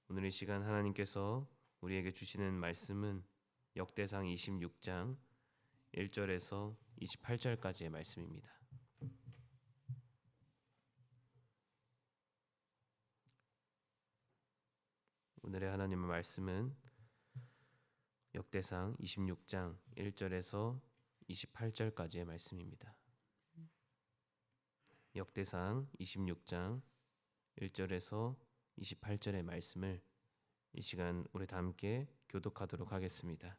오늘 이 시간 하나님께서 우리에게 주시는 말씀은 역대상 26장 1절에서 28절까지의 말씀입니다. 오늘의 하나님의 말씀은 역대상 26장 1절에서 28절까지의 말씀입니다. 역대상 26장 1절에서 28절의 말씀을 이 시간 우리 다 함께 교독하도록 하겠습니다.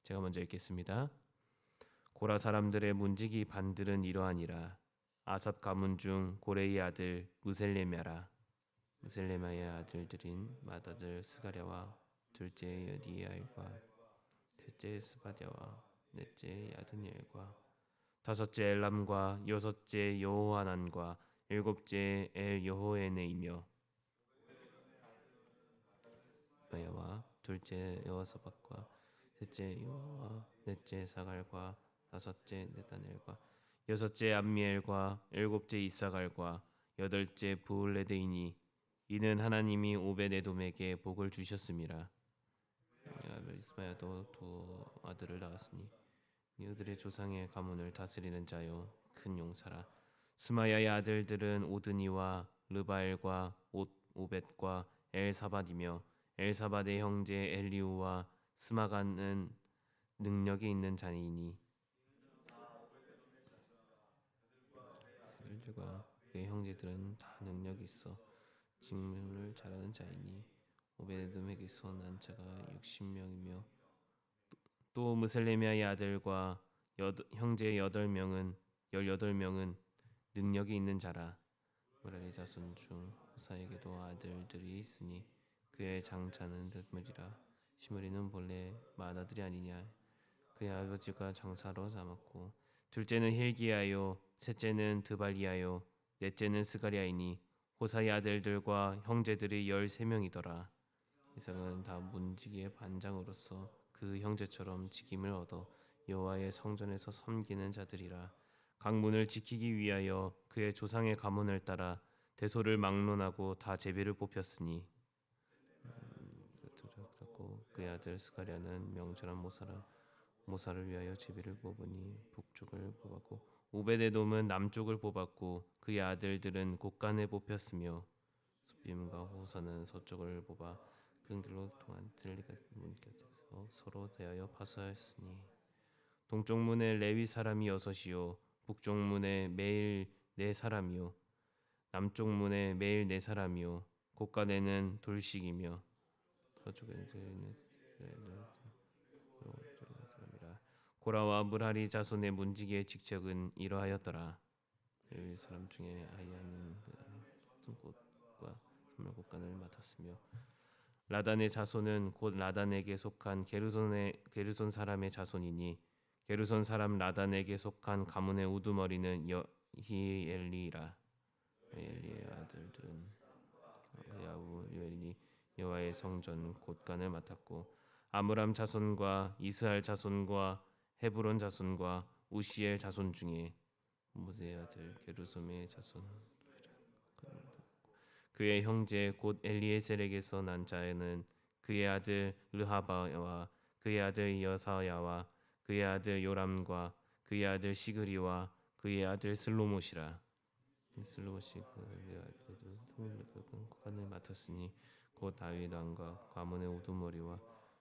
제가 먼저 읽겠습니다. 고라 사람들의 문지기 반들은 이러하니라. 아삽 가문 중 고레의 아들 무셀레메라. 무셀레마의 아들들인 맏아들 스가랴와 둘째 여디엘과 셋째 스바랴와 넷째 야드니엘과 다섯째 엘람과 여섯째 여호하난과 일곱째 엘여호에네이며 여와 둘째 여호사밧과 셋째 여호와 넷째 사갈과 다섯째 네다넬과 여섯째 암미엘과 일곱째 이사갈과 여덟째 부울레데이니 이는 하나님이 오벳에돔에게 복을 주셨음이라. 이스마야도 두 아들을 낳았으니 이들의 조상의 가문을 다스리는 자요 큰 용사라. 스마야의 아들들은 오드니와 르바엘과 오벳과 엘사밧이며 엘사밧의 형제 엘리우와 스마간은 능력이 있는 자이니 아들들과 그의 형제들은 다 능력이 있어 직무를 잘하는 자이니 오베데돔에게서 난 자가 60명이며 또 무셀레미아의 아들과 형제 18명은 능력이 있는 자라. 무라리 자손 중 호사에게도 아들들이 있으니 그의 장차는 드물이라. 시므리는 본래 맏아들이 아니냐. 그의 아버지가 장사로 삼았고 둘째는 힐기야요 셋째는 드발리야요 넷째는 스가랴이니 호사의 아들들과 형제들이 13명이더라. 이상은 다 문지기의 반장으로서 그 형제처럼 직임을 얻어 여호와의 성전에서 섬기는 자들이라. 각 문을 지키기 위하여 그의 조상의 가문을 따라 대소를 막론하고 다 제비를 뽑혔으니 그의 아들 스가랴는 명철한 모사를 위하여 제비를 뽑으니 북쪽을 뽑았고 오베데돔은 남쪽을 뽑았고 그의 아들들은 곳간에 뽑혔으며 숫빔과 호사는 서쪽을 뽑아 그 길로 통한 들리가 문곁에서 서로 대하여 파수하였으니 동쪽 문에 레위 사람이 6이요 북쪽 문에 매일 4사람이요 남쪽 문에 매일 4사람이요 곳간에는 돌씩이며 서쪽에는 사람이라. 고라와 무라리 자손의 문지기의 직책은 이러하였더라. 레위 사람 중에 아이야는 곳과 선멸곳간을 맡았으며 라단의 자손은 곧 라단에게 속한 게르손 사람의 자손이니 게르손 사람 라단에게 속한 가문의 우두머리는 여히엘리라. 엘리의 아들들은 야우 요엘이니 여호와의 성전 곳간을 맡았고 아므람 자손과 이스할 자손과 헤브론 자손과 우시엘 자손 중에 무세의 아들 게르솜의 자손 그의 형제 곧 엘리에셀에게서 난 자에는 그의 아들 르하바와 그의 아들 여사야와 그의 아들 요람과 그의 아들 시그리와 그의 아들 슬로못이라. 슬로못이 그의 아들들 곳간을 맡았으니 곧 다윗 왕과 가문의 우두머리와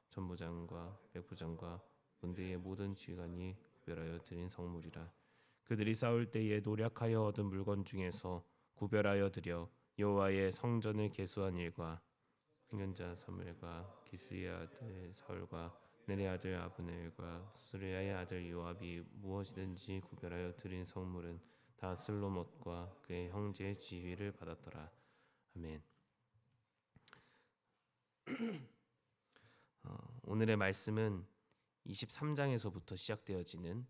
전부장과 백부장과 군대의 모든 지휘관이 구별하여 드린 성물이라. 그들이 싸울 때에 노력하여 얻은 물건 중에서 구별하여 드려 여호와의 성전을 계수한 일과 평견자 사무엘과 기스의 아들 사울과 넬의 아들 아브넬과 스루야의 아들 요압이 무엇이든지 구별하여 드린 성물은 다 슬로못과 그의 형제의 지휘를 받았더라. 아멘. 오늘의 말씀은 23장에서부터 시작되어지는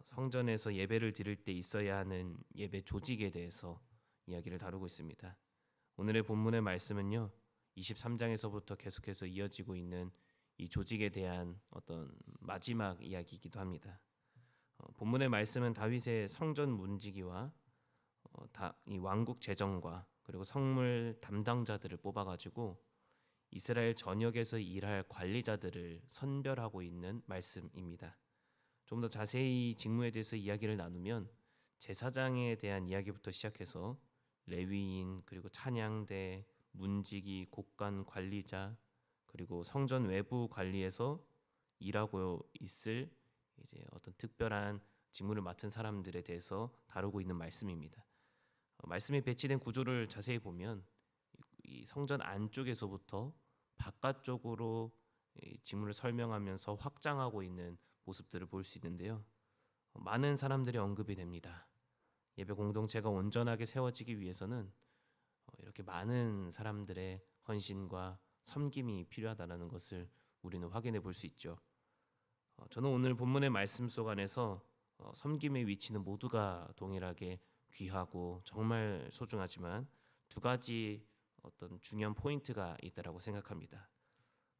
성전에서 예배를 드릴 때 있어야 하는 예배 조직에 대해서 이야기를 다루고 있습니다. 오늘의 본문의 말씀은요. 23장에서부터 계속해서 이어지고 있는 이 조직에 대한 어떤 마지막 이야기이기도 합니다. 본문의 말씀은 다윗의 성전 문지기와 이 왕국 재정과 그리고 성물 담당자들을 뽑아가지고 이스라엘 전역에서 일할 관리자들을 선별하고 있는 말씀입니다. 좀 더 자세히 직무에 대해서 이야기를 나누면 제사장에 대한 이야기부터 시작해서 레위인, 그리고 찬양대, 문지기, 곡간 관리자, 그리고 성전 외부 관리에서 일하고 있을 이제 어떤 특별한 직무를 맡은 사람들에 대해서 다루고 있는 말씀입니다. 말씀이 배치된 구조를 자세히 보면 이 성전 안쪽에서부터 바깥쪽으로 이 직무를 설명하면서 확장하고 있는 모습들을 볼 수 있는데요. 많은 사람들이 언급이 됩니다. 예배 공동체가 온전하게 세워지기 위해서는 이렇게 많은 사람들의 헌신과 섬김이 필요하다는 것을 우리는 확인해 볼 수 있죠. 저는 오늘 본문의 말씀 속 안에서 섬김의 위치는 모두가 동일하게 귀하고 정말 소중하지만 두 가지 어떤 중요한 포인트가 있다라고 생각합니다.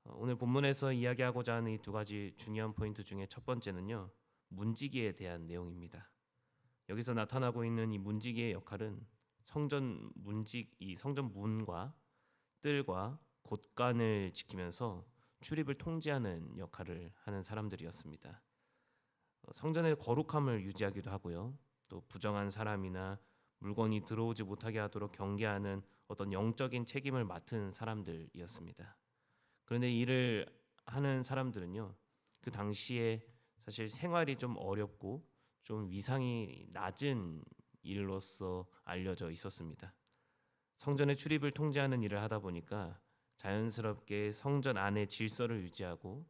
오늘 본문에서 이야기하고자 하는 이 두 가지 중요한 포인트 중에 첫 번째는요, 문지기에 대한 내용입니다. 여기서 나타나고 있는 이 문지기의 역할은 이 성전 문과 뜰과 곳간을 지키면서 출입을 통제하는 역할을 하는 사람들이었습니다. 성전의 거룩함을 유지하기도 하고요. 또 부정한 사람이나 물건이 들어오지 못하게 하도록 경계하는 어떤 영적인 책임을 맡은 사람들이었습니다. 그런데 일을 하는 사람들은요, 그 당시에 사실 생활이 좀 어렵고 좀 위상이 낮은 일로서 알려져 있었습니다. 성전의 출입을 통제하는 일을 하다 보니까 자연스럽게 성전 안의 질서를 유지하고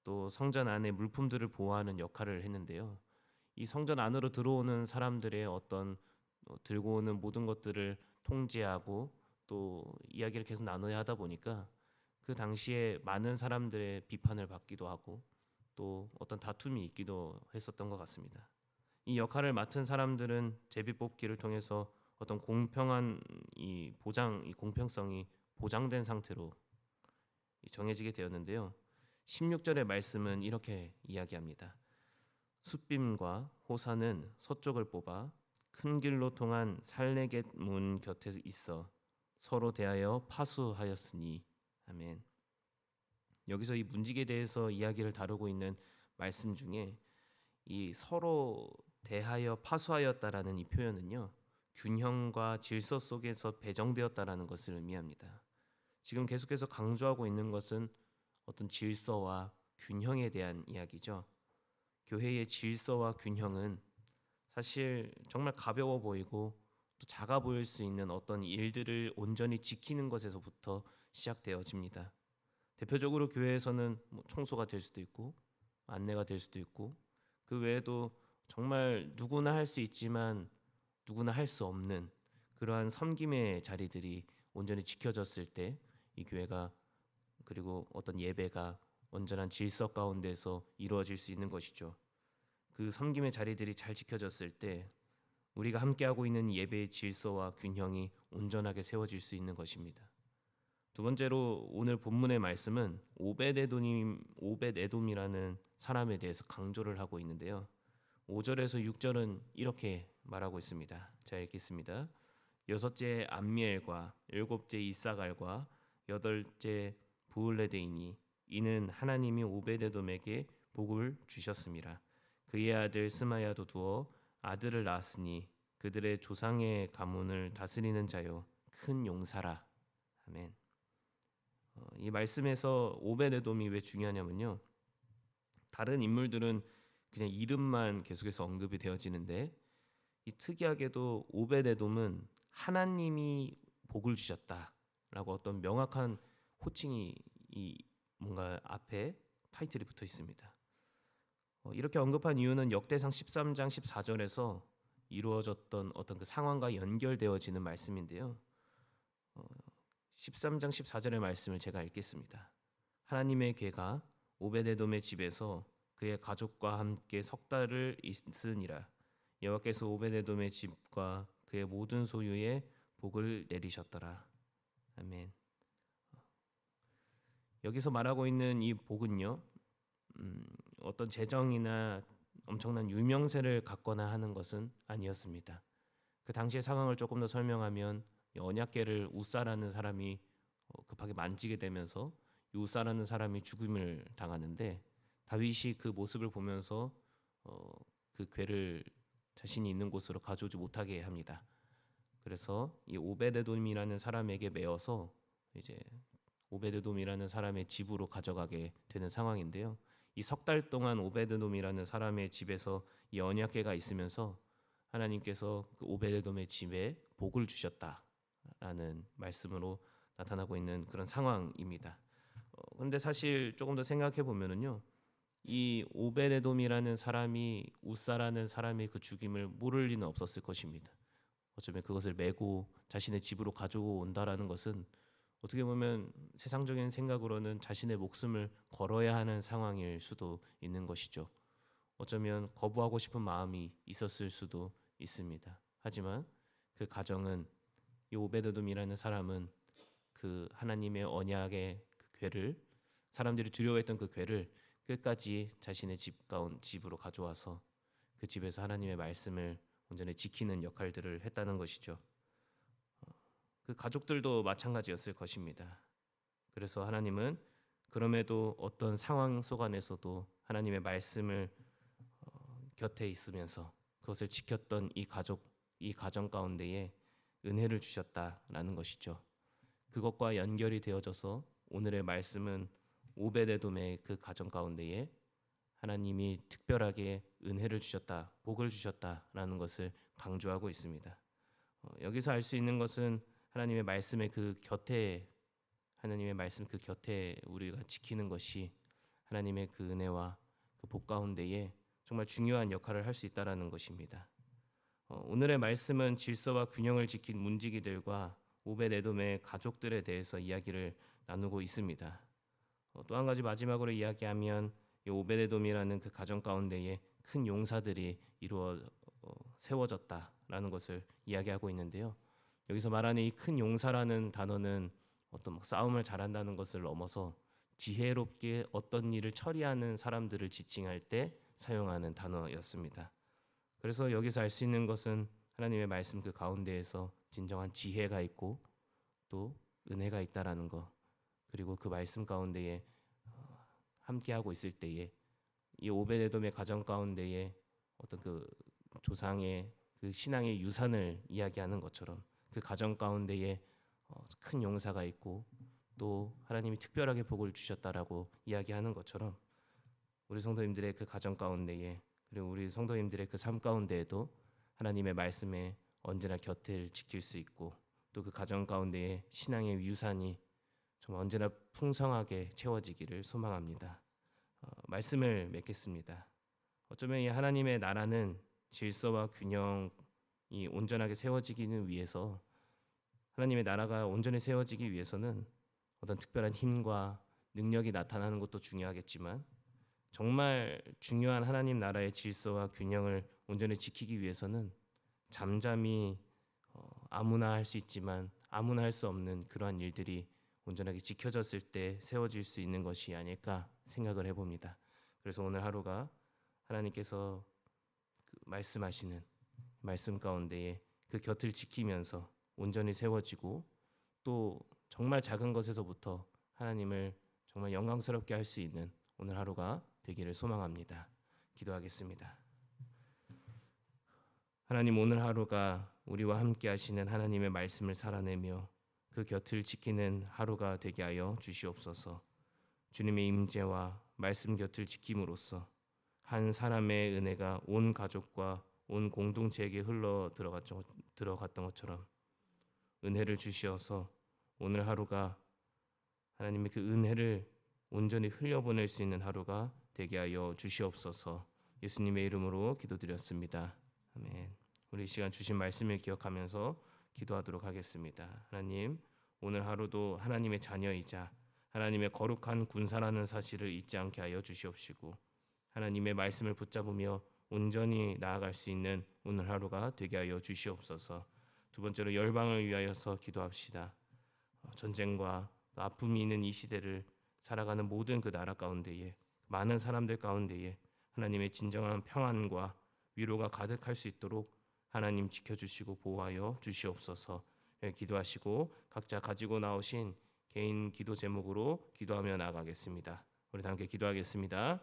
또 성전 안의 물품들을 보호하는 역할을 했는데요. 이 성전 안으로 들어오는 사람들의 어떤 들고 오는 모든 것들을 통제하고 또 이야기를 계속 나눠야 하다 보니까 그 당시에 많은 사람들의 비판을 받기도 하고 또 어떤 다툼이 있기도 했었던 것 같습니다. 이 역할을 맡은 사람들은 제비뽑기를 통해서 어떤 공평한 이 공평성이 보장된 상태로 정해지게 되었는데요. 16절의 말씀은 이렇게 이야기합니다. 숫빔과 호사는 서쪽을 뽑아 큰 길로 통한 살레겟 문 곁에 있어 서로 대하여 파수하였으니. 아멘. 여기서 이 문지기에 대해서 이야기를 다루고 있는 말씀 중에 이 서로 대하여 파수하였다라는 이 표현은요, 균형과 질서 속에서 배정되었다라는 것을 의미합니다. 지금 계속해서 강조하고 있는 것은 어떤 질서와 균형에 대한 이야기죠. 교회의 질서와 균형은 사실 정말 가벼워 보이고 또 작아 보일 수 있는 어떤 일들을 온전히 지키는 것에서부터 시작되어집니다. 대표적으로 교회에서는 청소가 될 수도 있고 안내가 될 수도 있고 그 외에도 정말 누구나 할 수 있지만 누구나 할 수 없는 그러한 섬김의 자리들이 온전히 지켜졌을 때 이 교회가 그리고 어떤 예배가 온전한 질서 가운데서 이루어질 수 있는 것이죠. 그 섬김의 자리들이 잘 지켜졌을 때 우리가 함께하고 있는 예배의 질서와 균형이 온전하게 세워질 수 있는 것입니다. 두 번째로 오늘 본문의 말씀은 오벳에돔이라는 사람에 대해서 강조를 하고 있는데요. 5절에서 6절은 이렇게 말하고 있습니다. 자, 읽겠습니다. 여섯째 암미엘과 일곱째 이사갈과 여덟째 부울레데이니 이는 하나님이 오벳에돔에게 복을 주셨습니다. 그의 아들 스마야도 두어 아들을 낳았으니 그들의 조상의 가문을 다스리는 자요 큰 용사라. 아멘. 이 말씀에서 오벳에돔이 왜 중요하냐면요. 다른 인물들은 그냥 이름만 계속해서 언급이 되어지는데 이 특이하게도 오벳에돔은 하나님이 복을 주셨다라고 어떤 명확한 호칭이 이 뭔가 앞에 타이틀이 붙어 있습니다. 이렇게 언급한 이유는 역대상 13장 14절에서 이루어졌던 어떤 그 상황과 연결되어지는 말씀인데요. 13장 14절의 말씀을 제가 읽겠습니다. 하나님의 궤가 오벳에돔의 집에서 그의 가족과 함께 석 달을 있으니라. 여호와께서 오벳에돔의 집과 그의 모든 소유에 복을 내리셨더라. 아멘. 여기서 말하고 있는 이 복은요, 어떤 재정이나 엄청난 유명세를 갖거나 하는 것은 아니었습니다. 그 당시의 상황을 조금 더 설명하면 언약궤를 우사라는 사람이 급하게 만지게 되면서 우사라는 사람이 죽음을 당하는데 다윗이 그 모습을 보면서 그 궤를 자신이 있는 곳으로 가져오지 못하게 합니다. 그래서 이 오베데돔이라는 사람에게 매어서 이제 오베데돔이라는 사람의 집으로 가져가게 되는 상황인데요. 이 석 달 동안 오베데돔이라는 사람의 집에서 이 언약궤가 있으면서 하나님께서 그 오베데돔의 집에 복을 주셨다라는 말씀으로 나타나고 있는 그런 상황입니다. 그런데 사실 조금 더 생각해 보면은요, 이 오베데돔이라는 사람이 우사라는 사람의 그 죽임을 모를 리는 없었을 것입니다. 어쩌면 그것을 메고 자신의 집으로 가져온다라는 것은 어떻게 보면 세상적인 생각으로는 자신의 목숨을 걸어야 하는 상황일 수도 있는 것이죠. 어쩌면 거부하고 싶은 마음이 있었을 수도 있습니다. 하지만 그 가정은 이 오베데돔이라는 사람은 그 하나님의 언약의 그 궤를 사람들이 두려워했던 그 궤를 끝까지 자신의 집으로 가져와서 그 집에서 하나님의 말씀을 온전히 지키는 역할들을 했다는 것이죠. 그 가족들도 마찬가지였을 것입니다. 그래서 하나님은 그럼에도 어떤 상황 속 안에서도 하나님의 말씀을 곁에 있으면서 그것을 지켰던 이 가정 가운데에 은혜를 주셨다라는 것이죠. 그것과 연결이 되어져서 오늘의 말씀은 오베데돔의 그 가정 가운데에 하나님이 특별하게 은혜를 주셨다, 복을 주셨다라는 것을 강조하고 있습니다. 여기서 알 수 있는 것은 하나님의 말씀의 그 곁에 우리가 지키는 것이 하나님의 그 은혜와 그 복 가운데에 정말 중요한 역할을 할 수 있다라는 것입니다. 오늘의 말씀은 질서와 균형을 지킨 문지기들과 오벳에돔의 가족들에 대해서 이야기를 나누고 있습니다. 또 한 가지 마지막으로 이야기하면 이 오벳에돔이라는 그 가정 가운데에 큰 용사들이 세워졌다라는 것을 이야기하고 있는데요. 여기서 말하는 이 큰 용사라는 단어는 어떤 싸움을 잘한다는 것을 넘어서 지혜롭게 어떤 일을 처리하는 사람들을 지칭할 때 사용하는 단어였습니다. 그래서 여기서 알 수 있는 것은 하나님의 말씀 그 가운데에서 진정한 지혜가 있고 또 은혜가 있다라는 것, 그리고 그 말씀 가운데에 함께하고 있을 때에 이 오벳에돔의 가정 가운데에 어떤 그 조상의 그 신앙의 유산을 이야기하는 것처럼 그 가정 가운데에 큰 용사가 있고 또 하나님이 특별하게 복을 주셨다라고 이야기하는 것처럼 우리 성도님들의 그 가정 가운데에 그리고 우리 성도님들의 그 삶 가운데에도 하나님의 말씀에 언제나 곁을 지킬 수 있고 또 그 가정 가운데에 신앙의 유산이 정말 언제나 풍성하게 채워지기를 소망합니다. 말씀을 맺겠습니다. 어쩌면 이 하나님의 나라는 질서와 균형이 온전하게 세워지기는 위해서 하나님의 나라가 온전히 세워지기 위해서는 어떤 특별한 힘과 능력이 나타나는 것도 중요하겠지만 정말 중요한 하나님 나라의 질서와 균형을 온전히 지키기 위해서는 잠잠히 아무나 할 수 있지만 아무나 할 수 없는 그러한 일들이 온전하게 지켜졌을 때 세워질 수 있는 것이 아닐까 생각을 해봅니다. 그래서 오늘 하루가 하나님께서 그 말씀하시는 말씀 가운데에 그 곁을 지키면서 온전히 세워지고 또 정말 작은 것에서부터 하나님을 정말 영광스럽게 할 수 있는 오늘 하루가 되기를 소망합니다. 기도하겠습니다. 하나님, 오늘 하루가 우리와 함께 하시는 하나님의 말씀을 살아내며 그 곁을 지키는 하루가 되게 하여 주시옵소서. 주님의 임재와 말씀 곁을 지킴으로써 한 사람의 은혜가 온 가족과 온 공동체에게 흘러 들어갔던 것처럼 은혜를 주시어서 오늘 하루가 하나님의 그 은혜를 온전히 흘려보낼 수 있는 하루가 되게 하여 주시옵소서. 예수님의 이름으로 기도드렸습니다. 아멘. 우리 이 시간 주신 말씀을 기억하면서 기도하도록 하겠습니다. 하나님, 오늘 하루도 하나님의 자녀이자 하나님의 거룩한 군사라는 사실을 잊지 않게 하여 주시옵시고 하나님의 말씀을 붙잡으며 온전히 나아갈 수 있는 오늘 하루가 되게 하여 주시옵소서. 두 번째로 열방을 위하여서 기도합시다. 전쟁과 아픔이 있는 이 시대를 살아가는 모든 그 나라 가운데에 많은 사람들 가운데에 하나님의 진정한 평안과 위로가 가득할 수 있도록 하나님 지켜주시고 보호하여 주시옵소서. 기도하시고 각자 가지고 나오신 개인 기도 제목으로 기도하며 나아가겠습니다. 우리 다 함께 기도하겠습니다.